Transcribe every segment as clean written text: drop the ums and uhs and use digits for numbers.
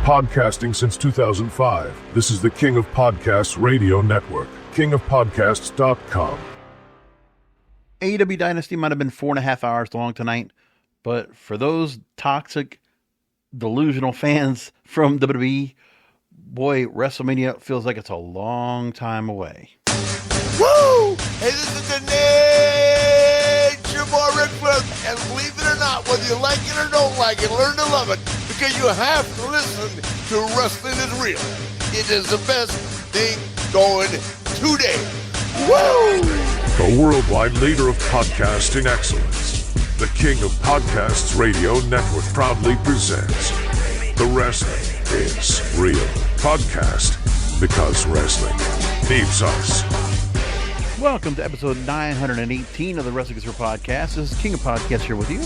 Podcasting since 2005. This is the King of Podcasts Radio Network. KingofPodcasts.com. AEW Dynasty might have been 4.5 hours long tonight, but for those toxic, delusional fans from WWE, boy, WrestleMania feels like it's a long time away. Woo! Hey, this is the Nature Boy Ric Flair, and believe it or not, whether you like it or don't like it, learn to love it, because you have to listen to Wrestling is Real. It is the best thing going today. Woo! The worldwide leader of podcasting excellence. The King of Podcasts Radio Network proudly presents The Wrestling is Real podcast, because wrestling needs us. Welcome to episode 918 of the Wrestling is Real podcast. This is King of Podcasts here with you.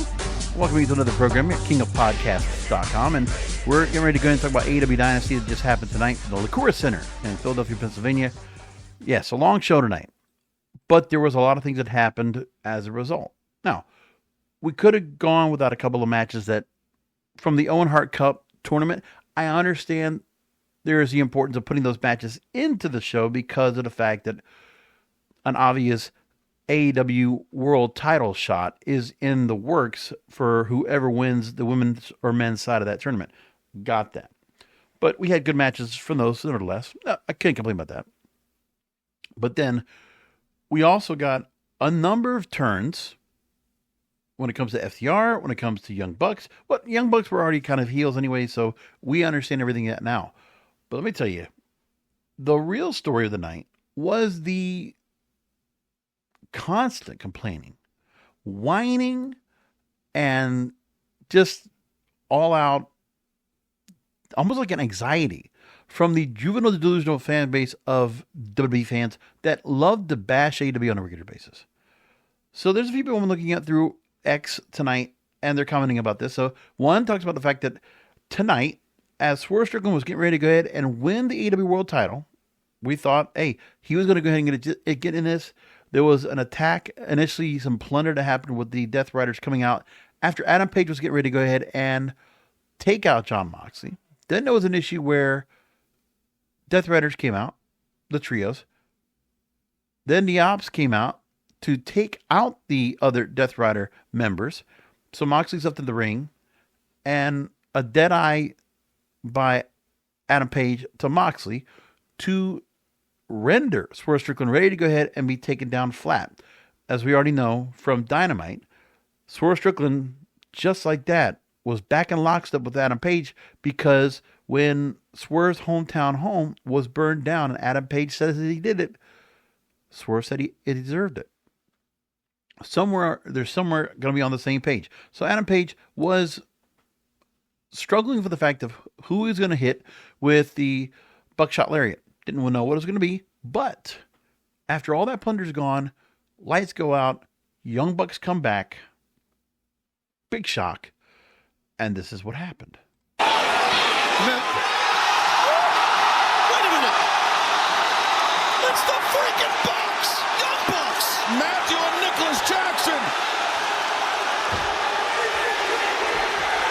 Welcome you to another program at KingofPodcasts.com, and we're getting ready to go and talk about AEW Dynasty that just happened tonight at the Liqueur Center in Philadelphia, Pennsylvania. Yes, a long show tonight, but there was a lot of things that happened as a result. Now, we could have gone without a couple of matches that, from the Owen Hart Cup tournament, I understand there is the importance of putting those matches into the show because of the fact that an obvious AEW World title shot is in the works for whoever wins the women's or men's side of that tournament. Got that. But we had good matches from those, nevertheless. I can't complain about that. But then we also got a number of turns when it comes to FTR, when it comes to Young Bucks. Well, Young Bucks were already kind of heels anyway, so we understand everything yet now. But let me tell you, the real story of the night was the constant complaining, whining, and just all out, almost like an anxiety from the juvenile delusional fan base of WWE fans that love to bash AEW on a regular basis. So there's a few people I'm looking at through X tonight, and they're commenting about this. So one talks about the fact that tonight, as Swerve Strickland was getting ready to go ahead and win the AEW World title, we thought, hey, he was going to go ahead and get in this. There was an attack, initially some plunder to happen with the Death Riders coming out after Adam Page was getting ready to go ahead and take out Jon Moxley. Then there was an issue where Death Riders came out, the trios. Then the Ops came out to take out the other Death Rider members. So Moxley's up in the ring, and a dead eye by Adam Page to Moxley to render Swerve Strickland ready to go ahead and be taken down flat. As we already know from Dynamite, Swerve Strickland, just like that, was back in lockstep with Adam Page because when Swerve's hometown home was burned down and Adam Page says that he did it, Swerve said he deserved it. They're somewhere going to be on the same page. So Adam Page was struggling for the fact of who he's going to hit with the buckshot lariat. Didn't know what it was going to be, but after all that plunder's gone, lights go out, Young Bucks come back, big shock, and this is what happened. Wait a minute! It's the freaking Bucks! Young Bucks! Matthew and Nicholas Jackson!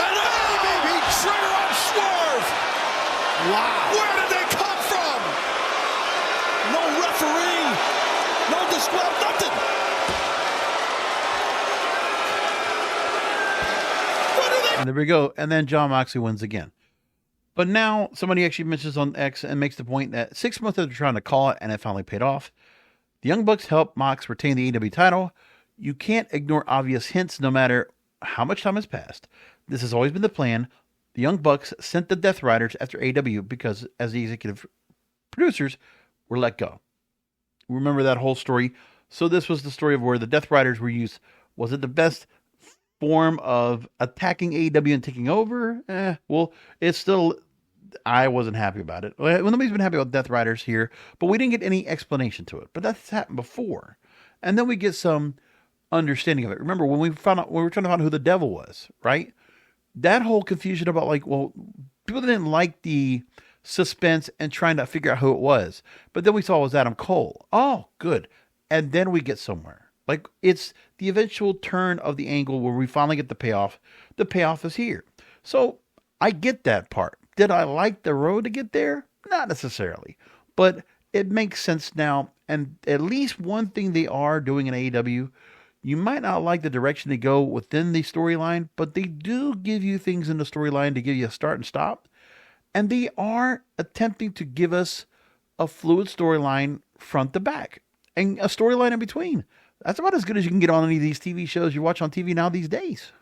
And baby, trigger on Swerve! Wow! Where did they come from? No referee, no disqual, nothing. And there we go. And then Jon Moxley wins again. But now somebody actually mentions on X and makes the point that 6 months after trying to call it and it finally paid off, the Young Bucks helped Mox retain the AEW title. You can't ignore obvious hints no matter how much time has passed. This has always been the plan. The Young Bucks sent the Death Riders after AEW because, as the executive producers, were let go. Remember that whole story? So this was the story of where the Death Riders were used. Was it the best form of attacking AEW and taking over? Well, it's still, I wasn't happy about it. Well, nobody's been happy about Death Riders here, but we didn't get any explanation to it. But that's happened before. And then we get some understanding of it. Remember when we were trying to find out who the devil was, right? That whole confusion about people didn't like the suspense and trying to figure out who it was. But then we saw it was Adam Cole. Oh, good. And then we get somewhere. It's the eventual turn of the angle where we finally get the payoff. The payoff is here. So I get that part. Did I like the road to get there? Not necessarily. But it makes sense now. And at least one thing they are doing in AEW, you might not like the direction they go within the storyline, but they do give you things in the storyline to give you a start and stop. And they are attempting to give us a fluid storyline front to back and a storyline in between. That's about as good as you can get on any of these TV shows you watch on TV now these days.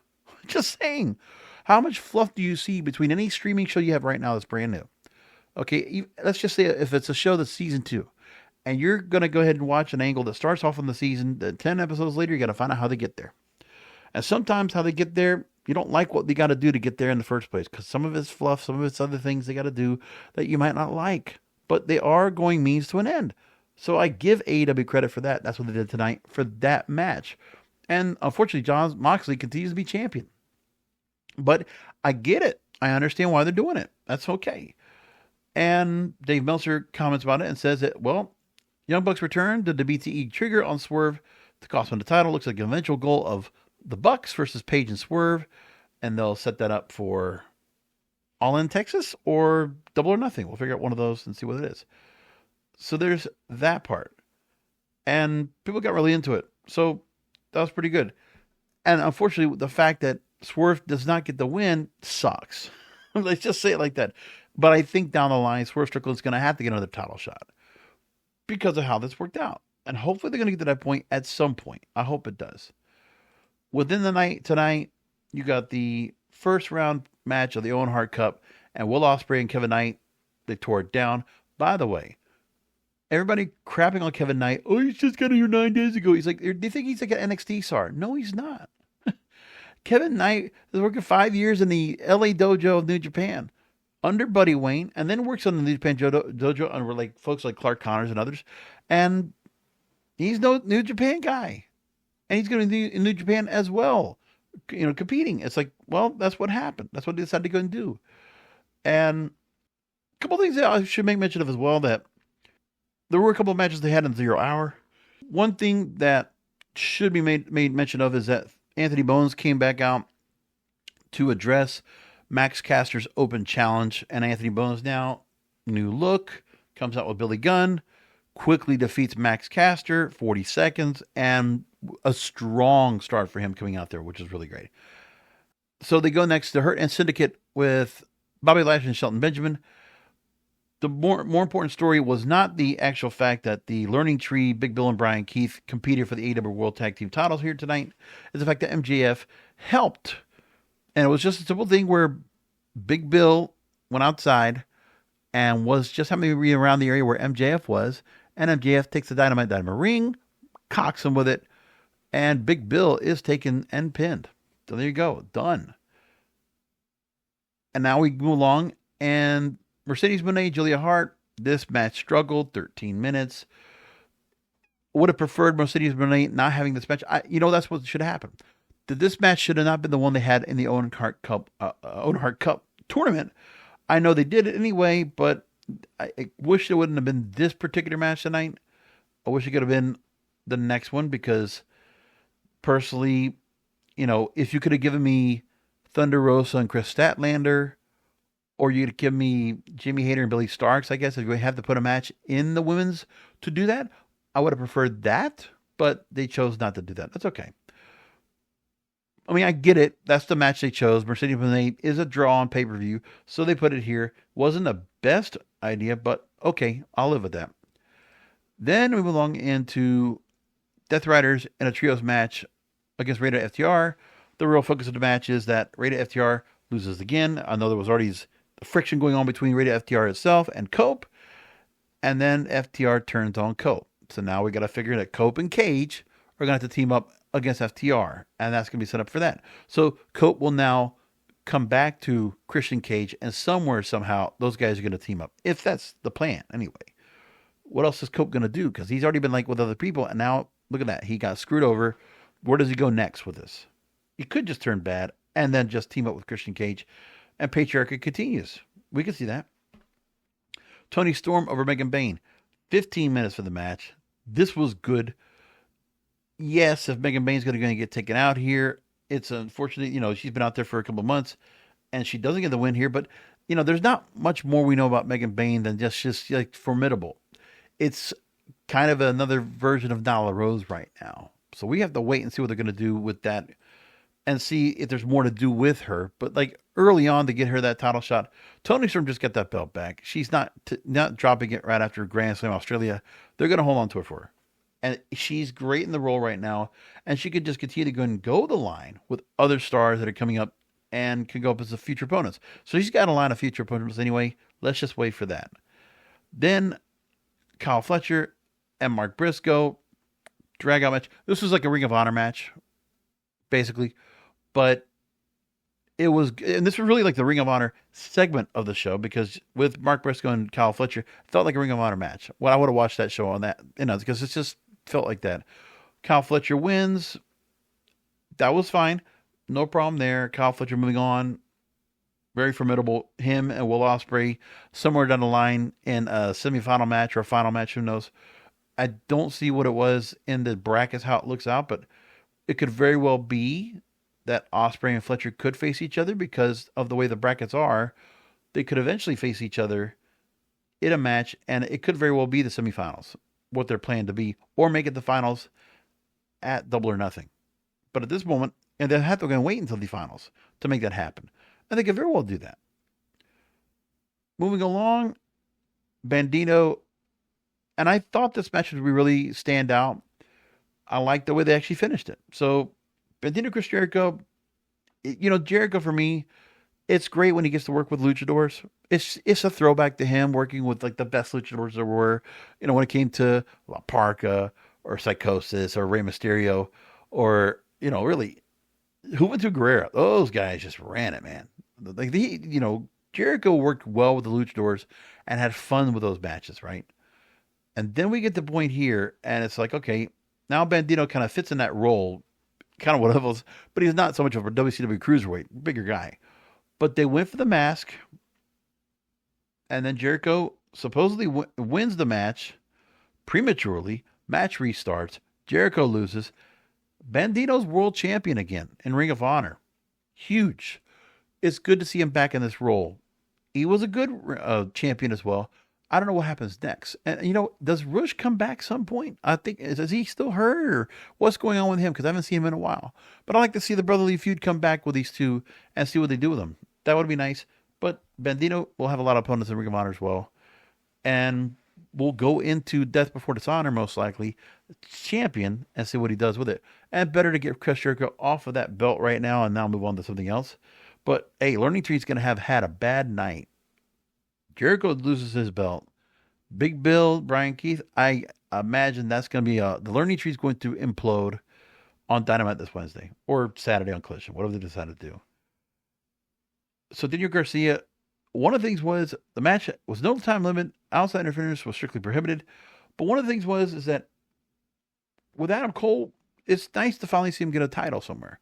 Just saying. How much fluff do you see between any streaming show you have right now that's brand new? Okay, let's just say if it's a show that's season 2, and you're going to go ahead and watch an angle that starts off in the season, then 10 episodes later, you got to find out how they get there. And sometimes how they get there, you don't like what they got to do to get there in the first place, because some of it's fluff, some of it's other things they got to do that you might not like. But they are going means to an end. So I give AEW credit for that. That's what they did tonight for that match. And unfortunately, Jon Moxley continues to be champion. But I get it. I understand why they're doing it. That's okay. And Dave Meltzer comments about it and says that, well, Young Bucks return to the BTE trigger on Swerve to cost them the title. Looks like an eventual goal of the Bucks versus Page and Swerve. And they'll set that up for All In Texas or Double or Nothing. We'll figure out one of those and see what it is. So there's that part. And people got really into it. So that was pretty good. And unfortunately, the fact that Swerve does not get the win sucks. Let's just say it like that. But I think down the line, Swerve Strickland's going to have to get another title shot because of how this worked out. And hopefully they're going to get to that point at some point. I hope it does. Within the night tonight, you got the first round match of the Owen Hart Cup, and Will Ospreay and Kevin Knight, they tore it down. By the way, everybody crapping on Kevin Knight. Oh, he's just got here 9 days ago. He's like, they think he's like an NXT star. No, he's not. Kevin Knight is working 5 years in the LA dojo of New Japan under Buddy Wayne, and then works on the New Japan dojo under like folks like Clark Connors and others. And he's no New Japan guy. And he's going to be in New Japan as well, you know, competing. It's like, well, that's what happened. That's what they decided to go and do. And a couple of things that I should make mention of as well, that there were a couple of matches they had in 0 hour. One thing that should be made mention of is that Anthony Bones came back out to address Max Caster's open challenge. And Anthony Bones now, new look, comes out with Billy Gunn, quickly defeats Max Caster, 40 seconds, and a strong start for him coming out there, which is really great. So they go next to Hurt Syndicate with Bobby Lashley and Shelton Benjamin. The more important story was not the actual fact that the Learning Tree, Big Bill and Bryan Keith competed for the AEW World Tag Team titles here tonight. It's the fact that MJF helped. And it was just a simple thing where Big Bill went outside and was just happening to be around the area where MJF was. And MJF takes the Dynamite ring, cocks him with it, and Big Bill is taken and pinned. So there you go. Done. And now we move along, and Mercedes Moné, Julia Hart, this match struggled 13 minutes. Would have preferred Mercedes Moné not having this match. That's what should have happened. This match should have not been the one they had in the Owen Hart Cup tournament. I know they did it anyway, but I wish it wouldn't have been this particular match tonight. I wish it could have been the next one, because personally, if you could have given me Thunder Rosa and Chris Statlander, or you'd give me Jimmy Hayter and Billy Starks, I guess, if you had to put a match in the women's to do that, I would have preferred that, but they chose not to do that. That's okay. I mean, I get it. That's the match they chose. Mercedes Moné is a draw on pay-per-view, so they put it here. Wasn't the best idea, but okay, I'll live with that. Then we move along into Death Riders in a trios match against Rated FTR. The real focus of the match is that Rated FTR loses again. I know there was already friction going on between Rated FTR itself and Cope, and then FTR turns on Cope. So now we got to figure that Cope and Cage are going to have to team up against FTR, and that's going to be set up for that. So Cope will now come back to Christian Cage, and somehow, those guys are going to team up, if that's the plan anyway. What else is Cope going to do? Because he's already been with other people, and now look at that. He got screwed over. Where does he go next with this? He could just turn bad and then just team up with Christian Cage, and patriarchy continues. We can see that. Toni Storm over Megan Bayne. 15 minutes for the match. This was good. Yes, if Megan Bayne's going to get taken out here, it's unfortunate. She's been out there for a couple of months, and she doesn't get the win here. But there's not much more we know about Megan Bayne than just like formidable. It's kind of another version of Nyla Rose right now. So we have to wait and see what they're going to do with that and see if there's more to do with her. But like early on to get her that title shot, Toni Storm just got that belt back. She's not dropping it right after Grand Slam Australia. They're going to hold on to it for her. And she's great in the role right now. And she could just continue to go the line with other stars that are coming up and can go up as the future opponents. So she's got a line of future opponents anyway. Let's just wait for that. Then Kyle Fletcher and Mark Briscoe, drag out match. This was like a Ring of Honor match, basically. But it was, and this was really like the Ring of Honor segment of the show, because with Mark Briscoe and Kyle Fletcher, it felt like a Ring of Honor match. Well, I would have watched that show on that, because it just felt like that. Kyle Fletcher wins. That was fine. No problem there. Kyle Fletcher moving on. Very formidable. Him and Will Ospreay somewhere down the line in a semifinal match or a final match. Who knows? I don't see what it was in the brackets, how it looks out, but it could very well be that Ospreay and Fletcher could face each other because of the way the brackets are. They could eventually face each other in a match, and it could very well be the semifinals, what they're planned to be, or make it the finals at Double or Nothing. But at this moment, and they'll have to go and wait until the finals to make that happen. And they could very well do that. Moving along, Bandido, and I thought this match would really stand out. I like the way they actually finished it. So, Bandido, Chris Jericho, Jericho for me, it's great when he gets to work with luchadors. It's a throwback to him working with like the best luchadors there were. When it came to La Parka or Psychosis or Rey Mysterio or, really, Juventud Guerrera. Those guys just ran it, man. Like Jericho worked well with the luchadors and had fun with those matches, right? And then we get to the point here, and it's like, okay, now Bandido kind of fits in that role, kind of what levels, but he's not so much of a WCW cruiserweight, bigger guy. But they went for the mask, and then Jericho supposedly wins the match prematurely. Match restarts. Jericho loses. Bandido's world champion again in Ring of Honor. Huge. It's good to see him back in this role. He was a good champion as well. I don't know what happens next. And, does Rush come back some point? I think, is he still hurt, or what's going on with him? Because I haven't seen him in a while. But I like to see the brotherly feud come back with these two and see what they do with them. That would be nice. But Bandido will have a lot of opponents in Ring of Honor as well. And we'll go into Death Before Dishonor, most likely, champion, and see what he does with it. And better to get Chris Jericho off of that belt right now and now move on to something else. But, hey, Learning Tree's going to have had a bad night. Jericho loses his belt. Big Bill, Brian Keith, I imagine that's going to be the Learning Tree's going to implode on Dynamite this Wednesday or Saturday on Collision, whatever they decide to do. So Daniel Garcia, one of the things was the match was no time limit. Outside interference was strictly prohibited. But one of the things is that with Adam Cole, it's nice to finally see him get a title somewhere.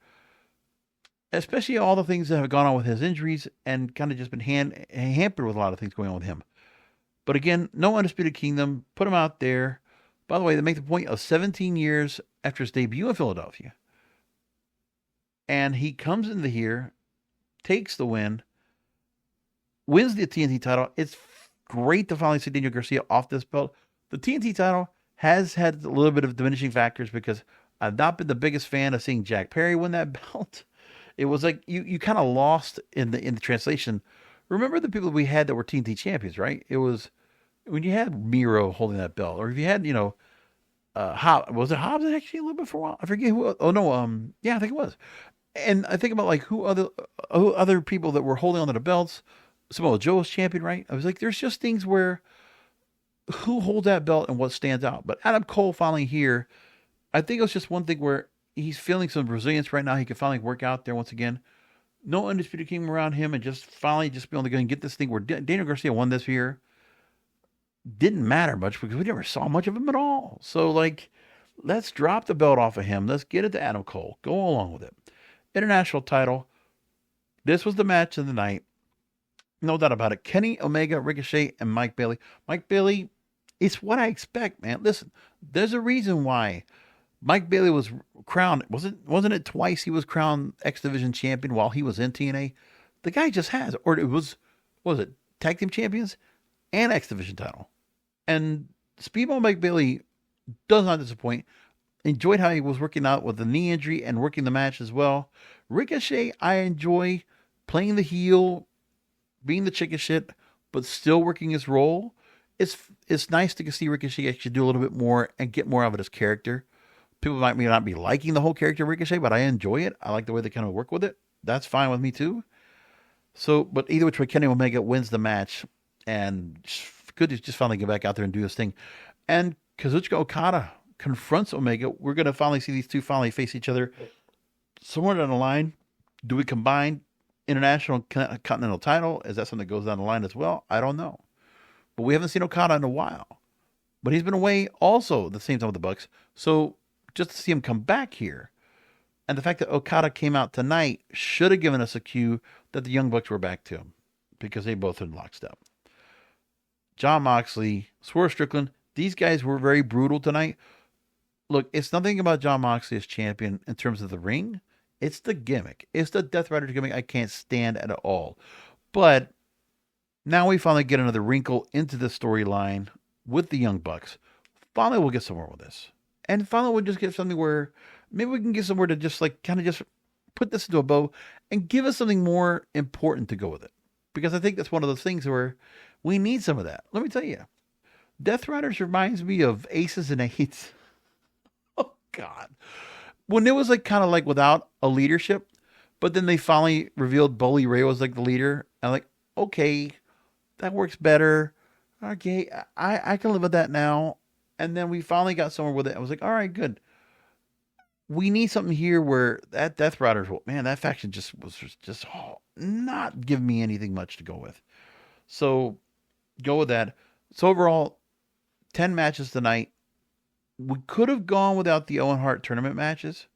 Especially all the things that have gone on with his injuries and kind of just been hampered with a lot of things going on with him. But again, no Undisputed Kingdom. Put him out there. By the way, they make the point of 17 years after his debut in Philadelphia. And he comes into here, takes the win, wins the TNT title. It's great to finally see Daniel Garcia off this belt. The TNT title has had a little bit of diminishing factors because I've not been the biggest fan of seeing Jack Perry win that belt. It was like you kind of lost in the translation. Remember the people we had that were TNT champions, right? It was when you had Miro holding that belt, or if you had, Hobbs. Was it Hobbs actually a little bit for a while? I forget who. Oh no, yeah, I think it was. And I think about like who other people that were holding onto the belts. Samoa Joe was champion, right? I was like, there's just things where who holds that belt and what stands out. But Adam Cole finally here, I think it was just one thing where he's feeling some resilience right now. He can finally work out there once again. No Undisputed Kingdom around him, and just finally just be able to go and get this thing where Daniel Garcia won this year. Didn't matter much because we never saw much of him at all. So, let's drop the belt off of him. Let's get it to Adam Cole. Go along with it. International title. This was the match of the night. No doubt about it. Kenny Omega, Ricochet, and Mike Bailey. Mike Bailey, it's what I expect, man. Listen, there's a reason why Mike Bailey was crowned. Wasn't it twice he was crowned X Division champion while he was in TNA? The guy just has. Or it was what was it, tag team champions and X Division title. And Speedball Mike Bailey does not disappoint. Enjoyed how he was working out with the knee injury and working the match as well. Ricochet, I enjoy playing the heel, being the chicken shit, but still working his role. It's nice to see Ricochet actually do a little bit more and get more out of his character. People might not be liking the whole character of Ricochet, but I enjoy it. I like the way they kind of work with it. That's fine with me too. So, but either which way, Kenny Omega wins the match and good to just finally get back out there and do this thing. And Kazuchika Okada confronts Omega. We're going to finally see these two finally face each other. Somewhere down the line, do we combine international continental title? Is that something that goes down the line as well? I don't know. But we haven't seen Okada in a while. But he's been away also at the same time with the Bucks. So just to see him come back here, and the fact that Okada came out tonight should have given us a cue that the Young Bucks were back to him, because they both are in lockstep. Jon Moxley, Swerve Strickland, these guys were very brutal tonight. Look, it's nothing about Jon Moxley as champion in terms of the ring. It's the gimmick. It's the Death Rider gimmick I can't stand at all. But now we finally get another wrinkle into the storyline with the Young Bucks. Finally, we'll get somewhere with this. And finally, we'll just get something where maybe we can get somewhere to just like kind of just put this into a bow and give us something more important to go with it. Because I think that's one of those things where we need some of that. Let me tell you, Death Riders reminds me of Aces and Eights. Oh, God. When it was like kind of like without a leadership, but then they finally revealed Bully Ray was like the leader. I'm like, okay, that works better. Okay, I can live with that now. And then we finally got somewhere with it. I was like, all right, good. We need something here where that Death Riders, man, that faction just was just not giving me anything much to go with. So go with that. So overall, 10 matches tonight. We could have gone without the Owen Hart tournament matches.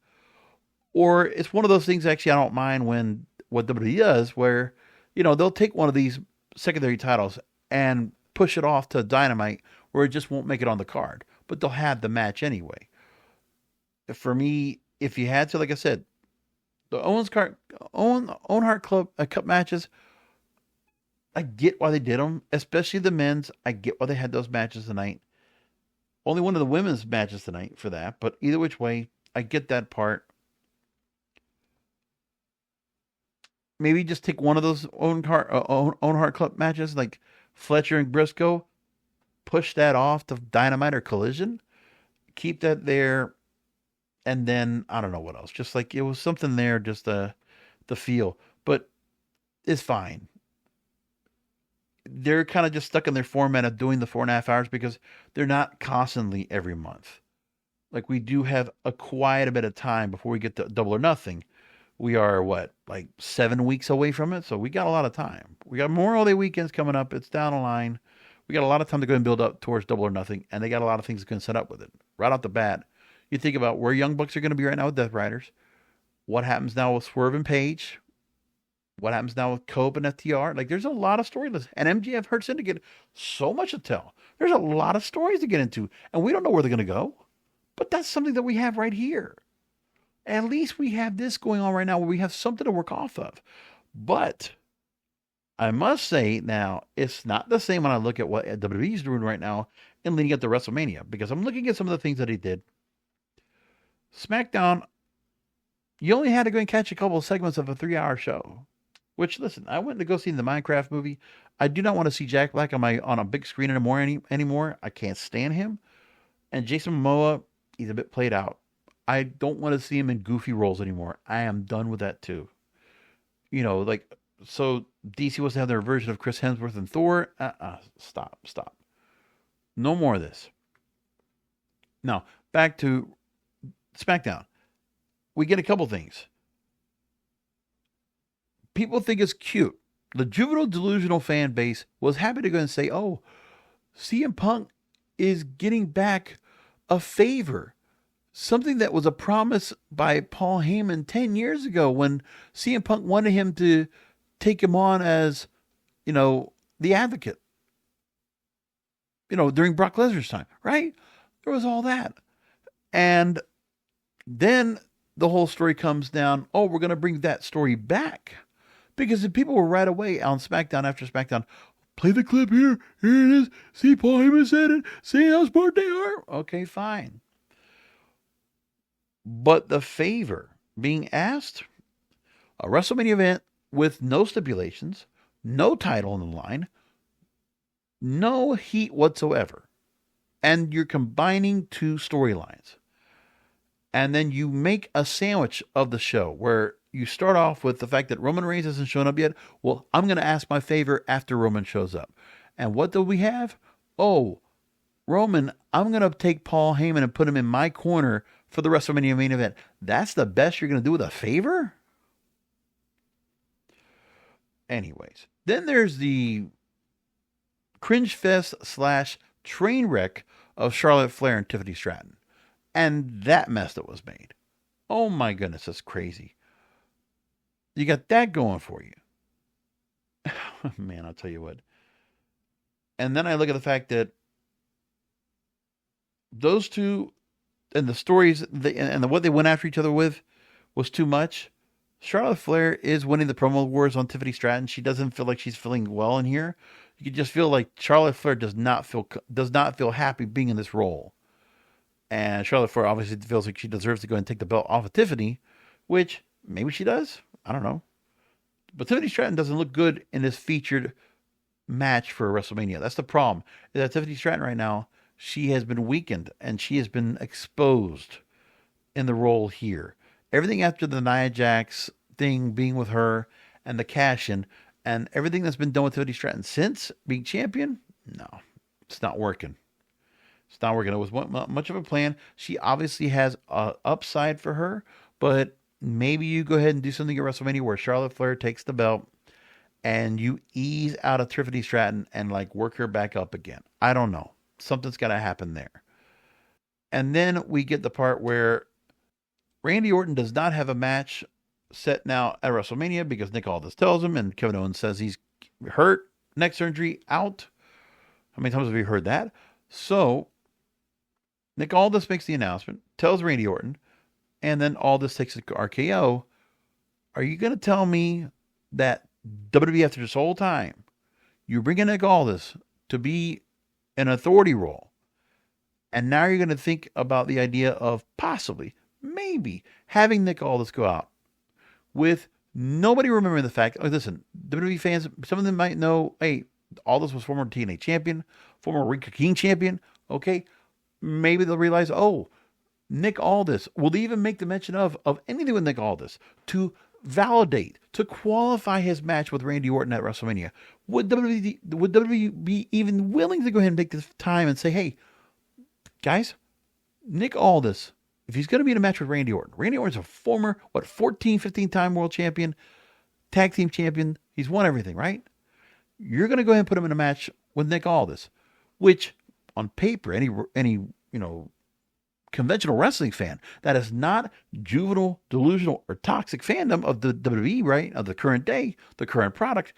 Or it's one of those things actually I don't mind when what WWE does where, you know, they'll take one of these secondary titles and push it off to Dynamite where it just won't make it on the card. But they'll have the match anyway. For me, if you had to, like I said, the Owen Hart Cup matches, I get why they did them, especially the men's. I get why they had those matches tonight. Only one of the women's matches tonight for that, but either which way, I get that part. Maybe just take one of those Owen Hart Cup matches, like Fletcher and Briscoe, push that off to Dynamite or Collision, keep that there, and then I don't know what else. Just like it was something there, just the feel, but it's fine. They're kind of just stuck in their format of doing the 4.5 hours because they're not constantly every month. Like we do have a quiet bit of time before we get to Double or Nothing. We are like 7 weeks away from it. So we got a lot of time. We got Memorial Day weekends coming up. It's down the line. We got a lot of time to go and build up towards Double or Nothing. And they got a lot of things to set up with it. Right off the bat, you think about where Young Bucks are going to be right now with Death Riders. What happens now with Swerve and Page? What happens now with Cope and FTR? Like, there's a lot of storylines. And MJF Hurt Syndicate, so much to tell. There's a lot of stories to get into. And we don't know where they're going to go. But that's something that we have right here. At least we have this going on right now where we have something to work off of. But I must say now, it's not the same when I look at what WWE is doing right now and leading up to WrestleMania. Because I'm looking at some of the things that he did. SmackDown, you only had to go and catch a couple of segments of a 3-hour show. Which, listen, I went to go see the Minecraft movie. I do not want to see Jack Black on a big screen anymore. I can't stand him. And Jason Momoa, he's a bit played out. I don't want to see him in goofy roles anymore. I am done with that too. You know, like, so DC wants to have their version of Chris Hemsworth and Thor. Stop. No more of this. Now, back to SmackDown. We get a couple things. People think it's cute. The juvenile delusional fan base was happy to go and say, oh, CM Punk is getting back a favor. Something that was a promise by Paul Heyman 10 years ago when CM Punk wanted him to take him on as, you know, the advocate. You know, during Brock Lesnar's time, right? There was all that. And then the whole story comes down, oh, we're going to bring that story back. Because the people were right away on SmackDown after SmackDown, play the clip here. Here it is. See, Paul Heyman said it. See how smart they are. Okay, fine. But the favor being asked, a WrestleMania event with no stipulations, no title on the line, no heat whatsoever, and you're combining two storylines. And then you make a sandwich of the show where you start off with the fact that Roman Reigns hasn't shown up yet. Well, I'm going to ask my favor after Roman shows up. And what do we have? Oh, Roman, I'm going to take Paul Heyman and put him in my corner for the WrestleMania main event. That's the best you're going to do with a favor? Anyways, then there's the cringe fest / train wreck of Charlotte Flair and Tiffany Stratton. And that mess that was made. Oh my goodness, that's crazy. You got that going for you. Man, I'll tell you what. And then I look at the fact that those two and the stories and what they went after each other with was too much. Charlotte Flair is winning the promo wars on Tiffany Stratton. She doesn't feel like she's feeling well in here. You can just feel like Charlotte Flair does not feel happy being in this role. And Charlotte Flair obviously feels like she deserves to go and take the belt off of Tiffany, which maybe she does. I don't know. But Tiffany Stratton doesn't look good in this featured match for WrestleMania. That's the problem. Is that Tiffany Stratton right now, she has been weakened and she has been exposed in the role here. Everything after the Nia Jax thing being with her and the cash-in and everything that's been done with Tiffany Stratton since being champion, no, it's not working. It's not working. It was much of a plan. She obviously has an upside for her, but maybe you go ahead and do something at WrestleMania where Charlotte Flair takes the belt and you ease out of Tiffany Stratton and like work her back up again. I don't know. Something's got to happen there. And then we get the part where Randy Orton does not have a match set now at WrestleMania because Nick Aldis tells him, and Kevin Owens says he's hurt, neck surgery, out. How many times have you heard that? So Nick Aldis makes the announcement, tells Randy Orton, and then Aldis takes the RKO. Are you going to tell me that WWE after this whole time, you bring in Nick Aldis to be an authority role, and now you're going to think about the idea of possibly, maybe, having Nick Aldis go out with nobody remembering the fact, oh, listen, WWE fans, some of them might know, hey, Aldis was former TNA champion, former Ring King champion, okay? Maybe they'll realize, oh, Nick Aldis, will they even make the mention of anything with Nick Aldis to validate, to qualify his match with Randy Orton at WrestleMania? Would WWE be even willing to go ahead and take this time and say, hey, guys, Nick Aldis, if he's going to be in a match with Randy Orton's a former, 14, 15-time world champion, tag team champion. He's won everything, right? You're going to go ahead and put him in a match with Nick Aldis, which on paper, any conventional wrestling fan that is not juvenile, delusional, or toxic fandom of the WWE, right, of the current day, the current product,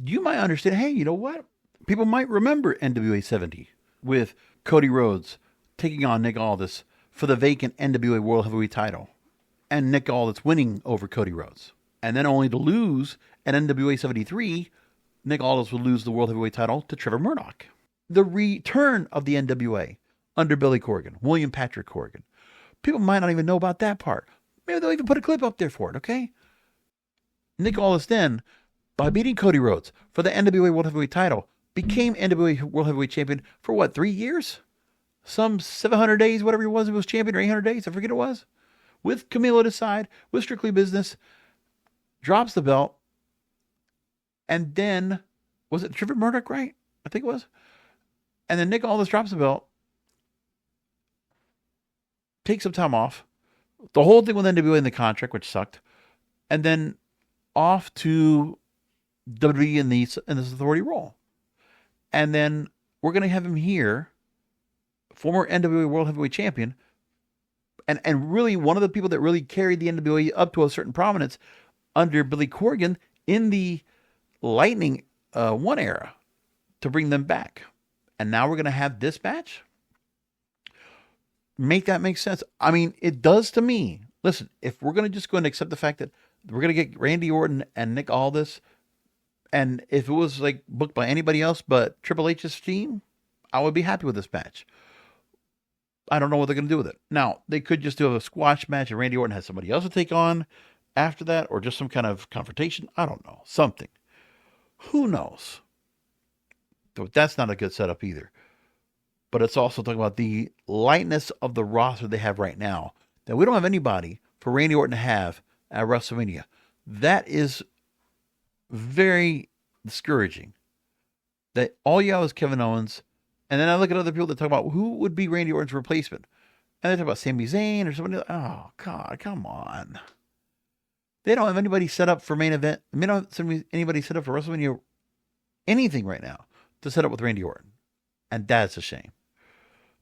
you might understand, hey, you know what? People might remember NWA 70 with Cody Rhodes taking on Nick Aldis for the vacant NWA World Heavyweight title, and Nick Aldis winning over Cody Rhodes. And then only to lose at NWA 73, Nick Aldis would lose the World Heavyweight title to Trevor Murdoch. The return of the NWA under Billy Corgan, William Patrick Corgan. People might not even know about that part. Maybe they'll even put a clip up there for it, okay? Nick Aldis then, by beating Cody Rhodes for the NWA World Heavyweight title, became NWA World Heavyweight Champion for 3 years? Some 700 days, whatever it was champion, or 800 days, I forget it was. With Camille at his side, with Strictly Business, drops the belt, and then, was it Trevor Murdoch, right? I think it was. And then Nick Aldis drops the belt, takes some time off, the whole thing with NWA in the contract, which sucked, and then off to WWE in this authority role. And then we're going to have him here, former NWA World Heavyweight Champion, and really one of the people that really carried the NWA up to a certain prominence under Billy Corgan in the Lightning One era to bring them back. And now we're going to have this match? Make that make sense? I mean, it does to me. Listen, if we're going to just go and accept the fact that we're going to get Randy Orton and Nick Aldis. And if it was like booked by anybody else but Triple H's team, I would be happy with this match. I don't know what they're going to do with it. Now, they could just do a squash match and Randy Orton has somebody else to take on after that, or just some kind of confrontation. I don't know. Something. Who knows? So that's not a good setup either. But it's also talking about the lightness of the roster they have right now. That we don't have anybody for Randy Orton to have at WrestleMania. That is very discouraging. That all you have is Kevin Owens. And then I look at other people that talk about who would be Randy Orton's replacement. And they talk about Sami Zayn or somebody. Oh, God, come on. They don't have anybody set up for main event. They don't have anybody set up for WrestleMania anything right now to set up with Randy Orton. And that's a shame.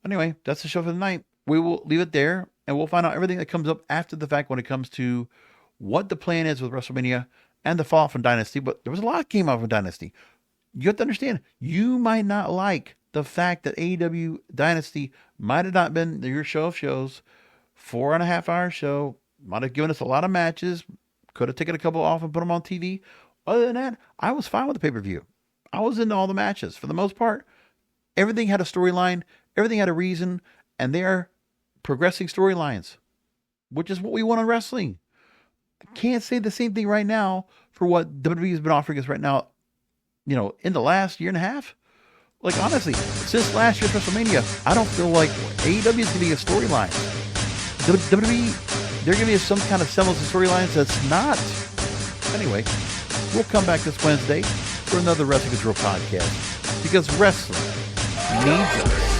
Anyway, that's the show for the night. We will leave it there, and we'll find out everything that comes up after the fact when it comes to what the plan is with WrestleMania and the fall from Dynasty. But there was a lot that came out from Dynasty. You have to understand, you might not like the fact that AEW Dynasty might have not been your show of shows, 4.5-hour show, might have given us a lot of matches, could have taken a couple off and put them on TV. Other than that, I was fine with the pay-per-view. I was into all the matches. For the most part, everything had a storyline, everything had a reason, and they are progressing storylines, which is what we want in wrestling. I can't say the same thing right now for what WWE has been offering us right now, in the last year and a half. Like, honestly, since last year's WrestleMania, I don't feel like AEW is giving us storylines. WWE, they're giving us some kind of semblance of storylines that's not. Anyway, we'll come back this Wednesday for another Wrestling is Real podcast, because wrestling needs us.